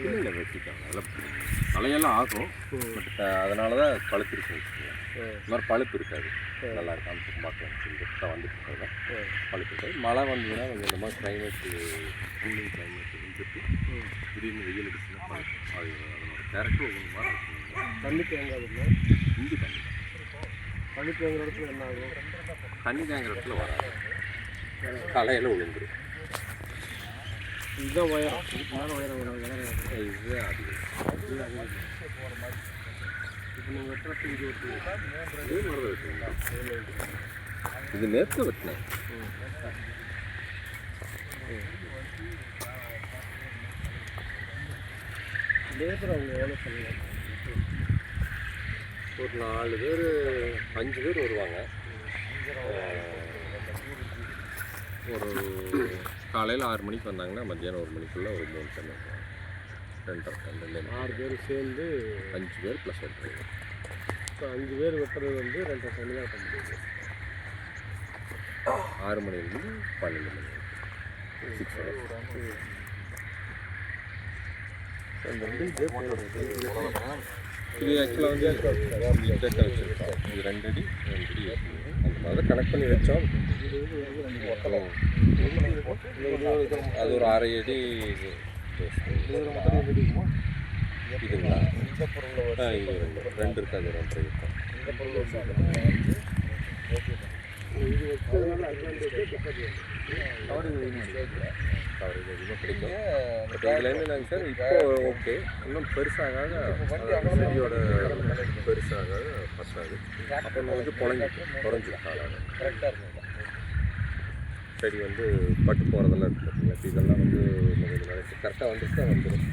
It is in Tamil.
இல்லை இல்லை வெட்டிட்டாங்க. அதெல்லாம் மழையெல்லாம் ஆகும். பட் அதனால தான் பழுப்பு இருக்கு வச்சுக்கோங்க. இந்த மாதிரி பழுப்பு இருக்காது. நல்லா இருக்கும். அந்த பார்க்கலாம் சொல்லிட்டு வந்துட்டு இருக்காங்க. பழுப்பு இருக்காது. மழை வந்ததுன்னா கொஞ்சம் இந்த மாதிரி கிளைமேட்டு கூலிங் கிளைமேட் இருந்துட்டு திடீர்னு வெயில் அடிச்சுன்னா பழுக்கும். அது அதோட கேரக்டர் ஒவ்வொரு மாதிரி இருக்கும். தண்ணி தேங்காதுன்னா இஞ்சி தண்ணி தண்ணி தேங்குற இடத்துல என்ன ஆகும்? தண்ணி தேங்குற இடத்துல வராது, களையில் விழுந்துடும். இதுதான் உயரம். இதுக்கு மேலே உயரம் இது அதிகம். இப்போ நீங்கள் வெட்டுறது இது இதே மாதிரி தான் வெட்டுவீங்களா? இது நேற்று வெட்டினேன். லேபர் அவங்க எவ்வளோ பண்ணுவாங்க? ஒரு 4 பேர் 5 பேர் வருவாங்க. ஒரு காலையில் 6 மணிக்கு வந்தாங்கன்னா மத்தியானம் 1 மணிக்குள்ளே ஒரு 3 டன் வருவாங்க. 2 6 பேர் சேர்ந்து 5 பேர் ப்ளஸ் வெட்டுறது. இப்போ 5 பேர் வெட்டுறது வந்து 2 டன் தான் வெட்ட முடியுது. 6 மணிலேருந்து 12 மணி 6 ஹவர்ஸ். இது ஆக்சுவலாக வந்து டேட்டா வச்சுருக்கோம். இது 2 அடி 2 அடி அந்த மாதிரி கனெக்ட் பண்ணி வச்சோம். அது ஒரு 1/2 அடி இதுங்களா? இது 2 இருக்காது, 2 இருக்கும். கவரேஜ் அதிகமாக கிடைக்கும். பட் இதில் என்னென்னாங்க சார், இப்போ ஓகே, இன்னும் பெருசாக செடியோட பெருசாக பத்தாது. அப்புறம் வந்து குறைஞ்சி காலாக செடி வந்து பட்டு போகிறதெல்லாம் இருக்குது. இதெல்லாம் வந்து கொஞ்சம் நாளைக்கு கரெக்டாக வந்துட்டு தான் வந்துடும்.